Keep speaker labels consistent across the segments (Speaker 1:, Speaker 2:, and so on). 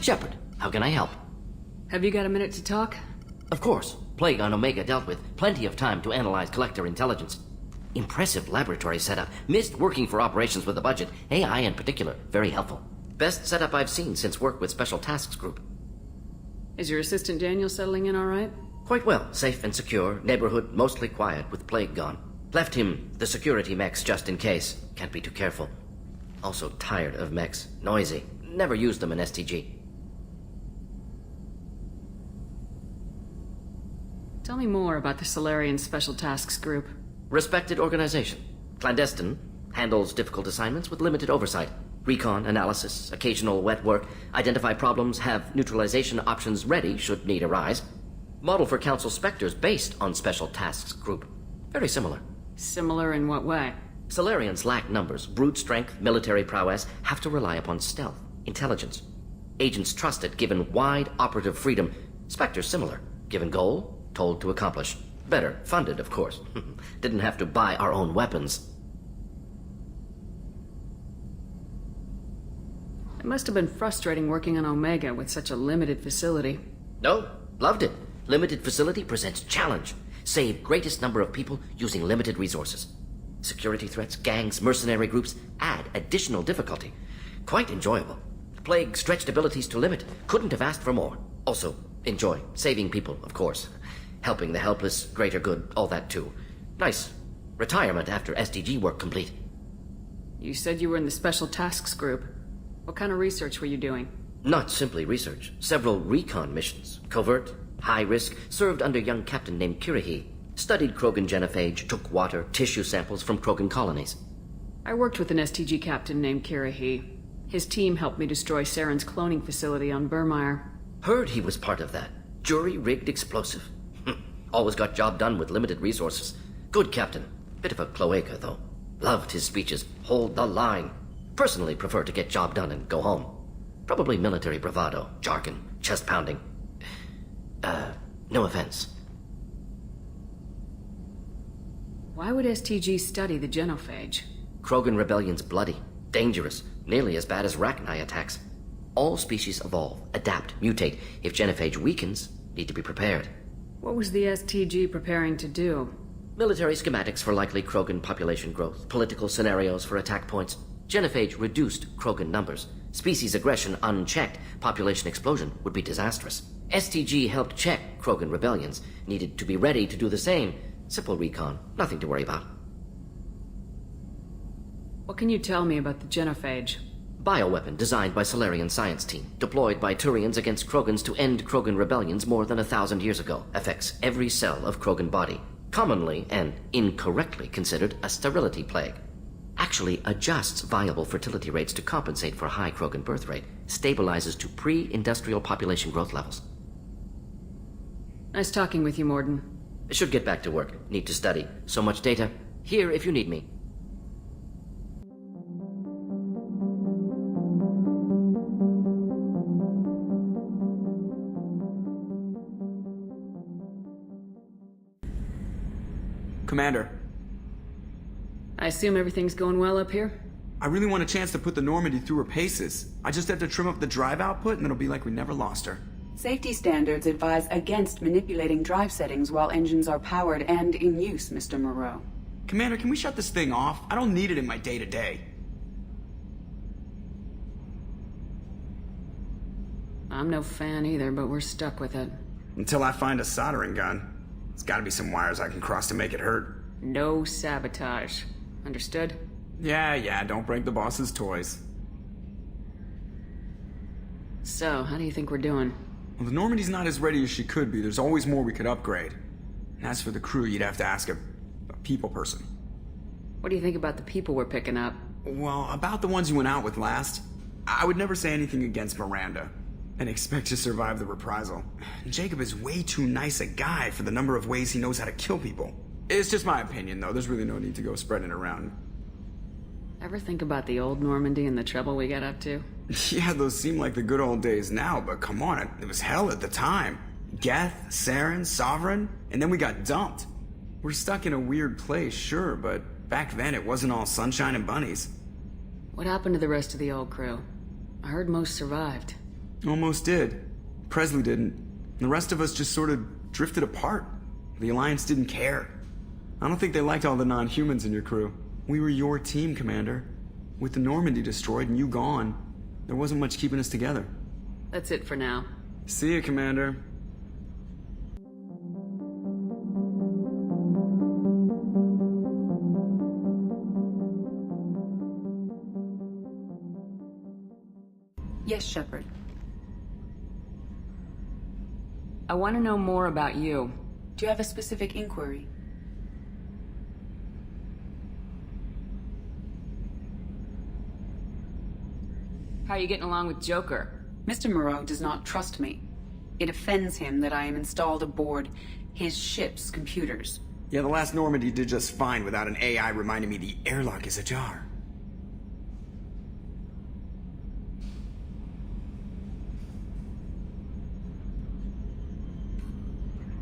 Speaker 1: Shepard, how can I help?
Speaker 2: Have you got a minute to talk?
Speaker 1: Of course. Plague on Omega dealt with. Plenty of time to analyze collector intelligence. Impressive laboratory setup. Missed working for operations with a budget. AI in particular, very helpful. Best setup I've seen since work with Special Tasks Group.
Speaker 2: Is your assistant Daniel settling in all right?
Speaker 1: Quite well. Safe and secure. Neighborhood mostly quiet with Plague gone. Left him the security mechs just in case. Can't be too careful. Also tired of mechs. Noisy. Never used them in STG.
Speaker 2: Tell me more about the Solarian Special Tasks Group.
Speaker 1: Respected organization. Clandestine. Handles difficult assignments with limited oversight. Recon, analysis, occasional wet work. Identify problems, have neutralization options ready should need arise. Model for Council Spectres based on Special Tasks Group. Very similar.
Speaker 2: Similar in what way?
Speaker 1: Solarians lack numbers, brute strength, military prowess, have to rely upon stealth, intelligence. Agents trusted, given wide operative freedom. Spectres similar, given goal, told to accomplish. Better, funded, of course. Didn't have to buy our own weapons.
Speaker 2: It must have been frustrating working on Omega with such a limited facility.
Speaker 1: No, loved it. Limited facility presents challenge. Save greatest number of people using limited resources. Security threats, gangs, mercenary groups add additional difficulty. Quite enjoyable. Plague stretched abilities to limit. Couldn't have asked for more. Also, enjoy. Saving people, of course. Helping the helpless, greater good, all that too. Nice. Retirement after SDG work complete.
Speaker 2: You said you were in the Special Tasks Group. What kind of research were you doing?
Speaker 1: Not simply research. Several recon missions. Covert, high risk, served under a young captain named Kirihi. Studied Krogan genophage, took water, tissue samples from Krogan colonies.
Speaker 2: I worked with an STG captain named Kirihi. His team helped me destroy Saren's cloning facility on Burmire.
Speaker 1: Heard he was part of that. Jury-rigged explosive. Always got job done with limited resources. Good captain. Bit of a cloaca, though. Loved his speeches. Hold the line. Personally prefer to get job done and go home. Probably military bravado, jargon, chest pounding. No offense.
Speaker 2: Why would STG study the genophage?
Speaker 1: Krogan rebellion's bloody, dangerous, nearly as bad as Rachni attacks. All species evolve, adapt, mutate. If genophage weakens, need to be prepared.
Speaker 2: What was the STG preparing to do?
Speaker 1: Military schematics for likely Krogan population growth, political scenarios for attack points. Genophage reduced Krogan numbers. Species aggression unchecked, population explosion would be disastrous. STG helped check Krogan rebellions, needed to be ready to do the same. Simple recon, nothing to worry about.
Speaker 2: What can you tell me about the genophage?
Speaker 1: Bioweapon designed by Solarian science team, deployed by Turians against Krogans to end Krogan rebellions more than 1,000 years ago. Affects every cell of Krogan body. Commonly and incorrectly considered a sterility plague. Actually adjusts viable fertility rates to compensate for high Krogan birth rate. Stabilizes to pre-industrial population growth levels.
Speaker 2: Nice talking with you, Mordin.
Speaker 1: Should get back to work. Need to study. So much data. Here if you need me.
Speaker 3: Commander.
Speaker 2: I assume everything's going well up here?
Speaker 3: I really want a chance to put the Normandy through her paces. I just have to trim up the drive output and it'll be like we never lost her.
Speaker 4: Safety standards advise against manipulating drive settings while engines are powered and in use, Mr. Moreau.
Speaker 3: Commander, can we shut this thing off? I don't need it in my day-to-day.
Speaker 2: I'm no fan either, but we're stuck with it.
Speaker 3: Until I find a soldering gun. There's gotta be some wires I can cross to make it hurt.
Speaker 2: No sabotage. Understood?
Speaker 3: Yeah, don't break the boss's toys.
Speaker 2: So, how do you think we're doing?
Speaker 3: Well, the Normandy's not as ready as she could be. There's always more we could upgrade. And as for the crew, you'd have to ask a people person.
Speaker 2: What do you think about the people we're picking up?
Speaker 3: Well, about the ones you went out with last, I would never say anything against Miranda. And expect to survive the reprisal. Jacob is way too nice a guy for the number of ways he knows how to kill people. It's just my opinion, though. There's really no need to go spreading it around.
Speaker 2: Ever think about the old Normandy and the trouble we got up to?
Speaker 3: Yeah, those seem like the good old days now, but come on, it was hell at the time. Geth, Saren, Sovereign, and then we got dumped. We're stuck in a weird place, sure, but back then it wasn't all sunshine and bunnies.
Speaker 2: What happened to the rest of the old crew? I heard most survived.
Speaker 3: Almost did. Presley didn't. The rest of us just sort of drifted apart. The Alliance didn't care. I don't think they liked all the non-humans in your crew. We were your team, Commander. With the Normandy destroyed and you gone, there wasn't much keeping us together.
Speaker 2: That's it for now.
Speaker 3: See you, Commander.
Speaker 4: Yes, Shepard.
Speaker 2: I want to know more about you.
Speaker 4: Do you have a specific inquiry?
Speaker 2: How are you getting along with Joker?
Speaker 4: Mr. Moreau does not trust me. It offends him that I am installed aboard his ship's computers.
Speaker 3: Yeah, the last Normandy did just fine without an AI reminding me the airlock is ajar.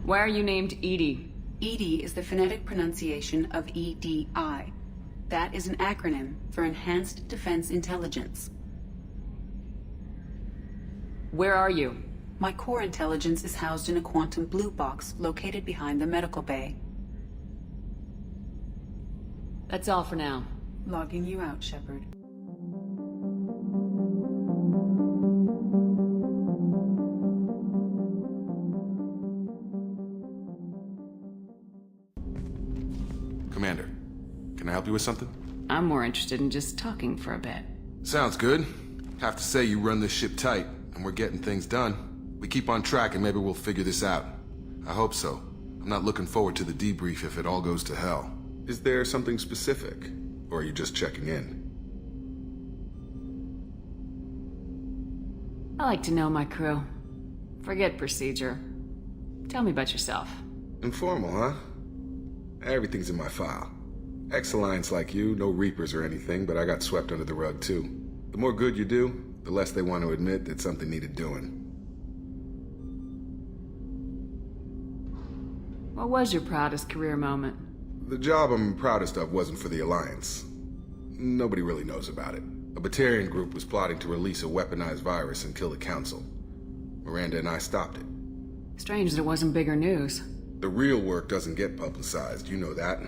Speaker 2: Why are you named Edie?
Speaker 4: EDI is the phonetic pronunciation of EDI. That is an acronym for Enhanced Defense Intelligence.
Speaker 2: Where are you?
Speaker 4: My core intelligence is housed in a quantum blue box located behind the medical bay.
Speaker 2: That's all for now.
Speaker 4: Logging you out, Shepard.
Speaker 5: Commander, can I help you with something?
Speaker 2: I'm more interested in just talking for a bit.
Speaker 5: Sounds good. Have to say you run this ship tight, and we're getting things done. We keep on track and maybe we'll figure this out. I hope so. I'm not looking forward to the debrief if it all goes to hell. Is there something specific? Or are you just checking in?
Speaker 2: I like to know my crew. Forget procedure. Tell me about yourself.
Speaker 5: Informal, huh? Everything's in my file. Ex-Alliance like you, no Reapers or anything, but I got swept under the rug too. The more good you do, the less they want to admit that something needed doing.
Speaker 2: What was your proudest career moment?
Speaker 5: The job I'm proudest of wasn't for the Alliance. Nobody really knows about it. A Batarian group was plotting to release a weaponized virus and kill the Council. Miranda and I stopped it.
Speaker 2: Strange that it wasn't bigger news.
Speaker 5: The real work doesn't get publicized, you know that.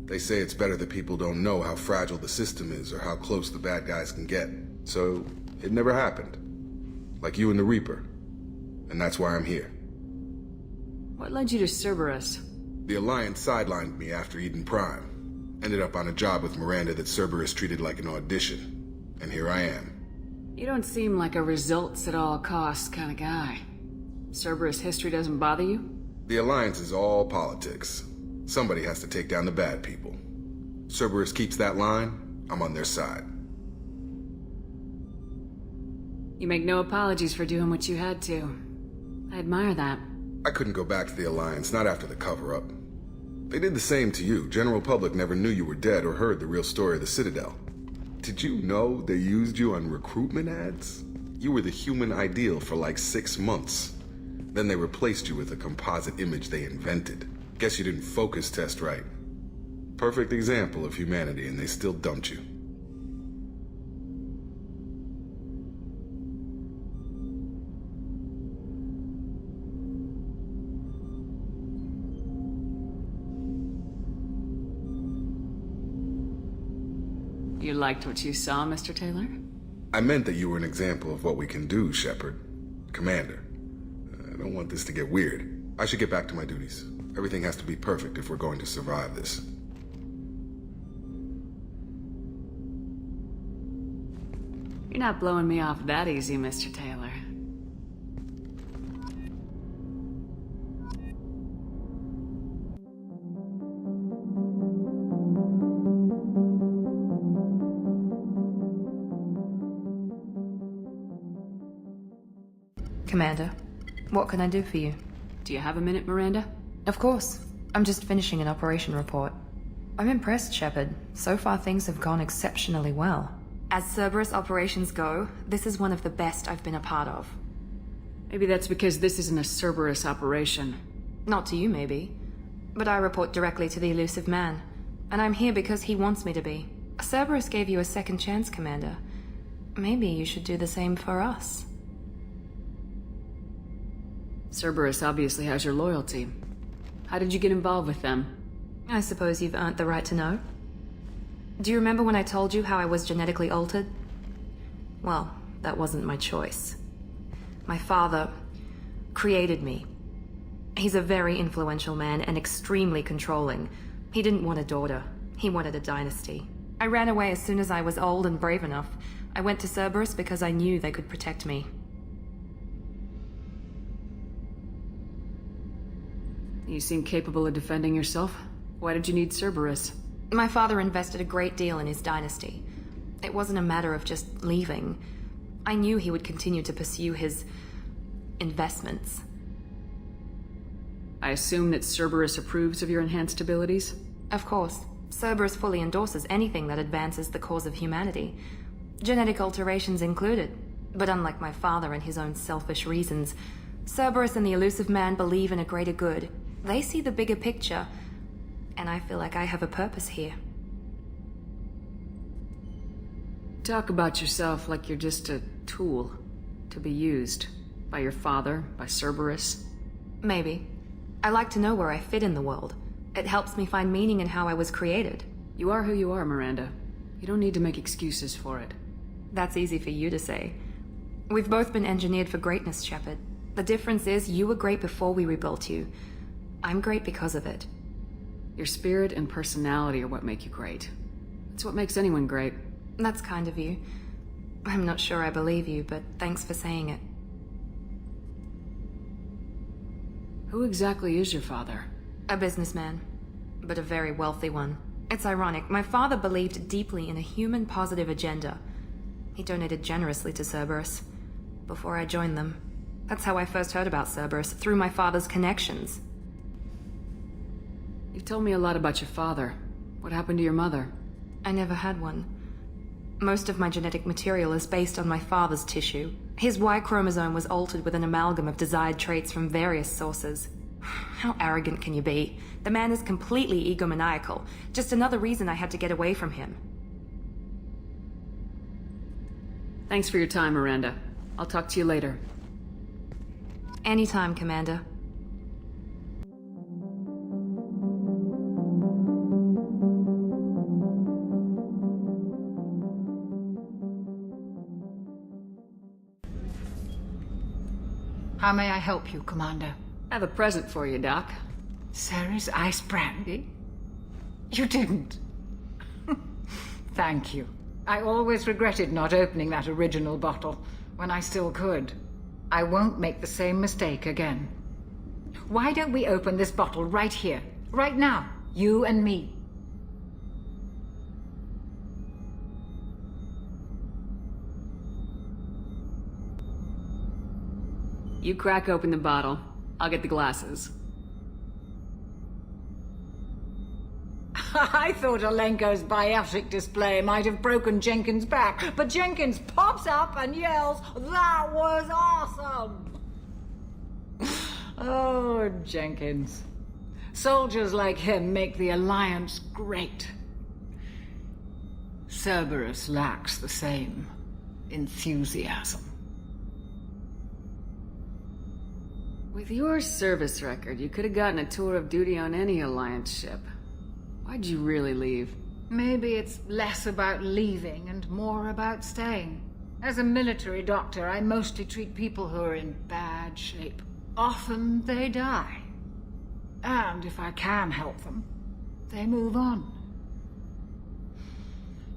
Speaker 5: They say it's better that people don't know how fragile the system is or how close the bad guys can get. So, it never happened. Like you and the Reaper. And that's why I'm here.
Speaker 2: What led you to Cerberus?
Speaker 5: The Alliance sidelined me after Eden Prime. Ended up on a job with Miranda that Cerberus treated like an audition. And here I am.
Speaker 2: You don't seem like a results at all costs kind of guy. Cerberus history doesn't bother you?
Speaker 5: The Alliance is all politics. Somebody has to take down the bad people. Cerberus keeps that line, I'm on their side.
Speaker 2: You make no apologies for doing what you had to. I admire that.
Speaker 5: I couldn't go back to the Alliance, not after the cover-up. They did the same to you. General public never knew you were dead or heard the real story of the Citadel. Did you know they used you on recruitment ads? You were the human ideal for like 6 months. Then they replaced you with a composite image they invented. Guess you didn't focus test right. Perfect example of humanity, and they still dumped you.
Speaker 2: You liked what you saw, Mr. Taylor?
Speaker 5: I meant that you were an example of what we can do, Shepard. Commander. I don't want this to get weird. I should get back to my duties. Everything has to be perfect if we're going to survive this.
Speaker 2: You're not blowing me off that easy, Mr. Taylor.
Speaker 6: Commander, what can I do for you?
Speaker 2: Do you have a minute, Miranda?
Speaker 6: Of course. I'm just finishing an operation report. I'm impressed, Shepard. So far things have gone exceptionally well. As Cerberus operations go, this is one of the best I've been a part of.
Speaker 2: Maybe that's because this isn't a Cerberus operation.
Speaker 6: Not to you, maybe. But I report directly to the elusive man. And I'm here because he wants me to be. Cerberus gave you a second chance, Commander. Maybe you should do the same for us.
Speaker 2: Cerberus obviously has your loyalty. How did you get involved with them?
Speaker 6: I suppose you've earned the right to know. Do you remember when I told you how I was genetically altered? Well, that wasn't my choice. My father created me. He's a very influential man and extremely controlling. He didn't want a daughter. He wanted a dynasty. I ran away as soon as I was old and brave enough. I went to Cerberus because I knew they could protect me.
Speaker 2: You seem capable of defending yourself. Why did you need Cerberus?
Speaker 6: My father invested a great deal in his dynasty. It wasn't a matter of just leaving. I knew he would continue to pursue his investments.
Speaker 2: I assume that Cerberus approves of your enhanced abilities?
Speaker 6: Of course. Cerberus fully endorses anything that advances the cause of humanity. Genetic alterations included. But unlike my father and his own selfish reasons, Cerberus and the Elusive Man believe in a greater good. They see the bigger picture, and I feel like I have a purpose here.
Speaker 2: Talk about yourself like you're just a tool to be used by your father, by Cerberus.
Speaker 6: Maybe. I like to know where I fit in the world. It helps me find meaning in how I was created.
Speaker 2: You are who you are, Miranda. You don't need to make excuses for it.
Speaker 6: That's easy for you to say. We've both been engineered for greatness, Shepard. The difference is you were great before we rebuilt you. I'm great because of it.
Speaker 2: Your spirit and personality are what make you great. It's what makes anyone great.
Speaker 6: That's kind of you. I'm not sure I believe you, but thanks for saying it.
Speaker 2: Who exactly is your father?
Speaker 6: A businessman, but a very wealthy one. It's ironic. My father believed deeply in a human-positive agenda. He donated generously to Cerberus before I joined them. That's how I first heard about Cerberus, through my father's connections.
Speaker 2: You've told me a lot about your father. What happened to your mother?
Speaker 6: I never had one. Most of my genetic material is based on my father's tissue. His Y chromosome was altered with an amalgam of desired traits from various sources. How arrogant can you be? The man is completely egomaniacal. Just another reason I had to get away from him.
Speaker 2: Thanks for your time, Miranda. I'll talk to you later.
Speaker 6: Anytime, Commander.
Speaker 7: How may I help you, Commander?
Speaker 2: I have a present for you, Doc.
Speaker 7: Sarah's ice brandy? You didn't? Thank you. I always regretted not opening that original bottle when I still could. I won't make the same mistake again. Why don't we open this bottle right here, right now, you and me?
Speaker 2: You crack open the bottle. I'll get the glasses.
Speaker 7: I thought Alenko's biotic display might have broken Jenkins' back, but Jenkins pops up and yells, "That was awesome!" Oh, Jenkins. Soldiers like him make the Alliance great. Cerberus lacks the same enthusiasm.
Speaker 2: With your service record, you could have gotten a tour of duty on any Alliance ship. Why'd you really leave?
Speaker 7: Maybe it's less about leaving and more about staying. As a military doctor, I mostly treat people who are in bad shape. Often they die. And if I can help them, they move on.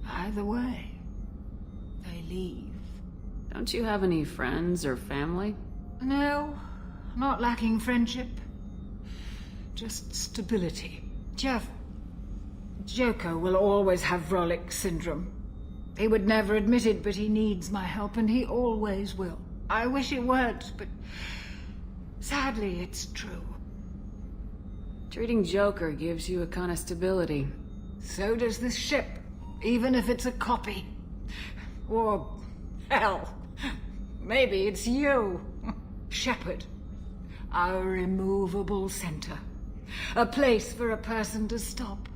Speaker 7: Either way, they leave.
Speaker 2: Don't you have any friends or family?
Speaker 7: No, not lacking friendship. Just stability. Joko will always have Vrolic syndrome. He would never admit it, but he needs my help, and he always will. I wish it weren't, but sadly, it's true.
Speaker 2: Treating Joker gives you a kind of stability.
Speaker 7: So does this ship, even if it's a copy. Or, hell, maybe it's you, Shepard. Our immovable center. A place for a person to stop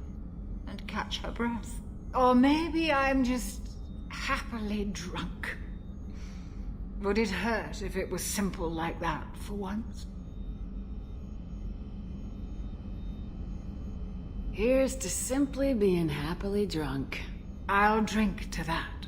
Speaker 7: and catch her breath. Or maybe I'm just happily drunk. Would it hurt if it was simple like that for once?
Speaker 2: Here's to simply being happily drunk.
Speaker 7: I'll drink to that.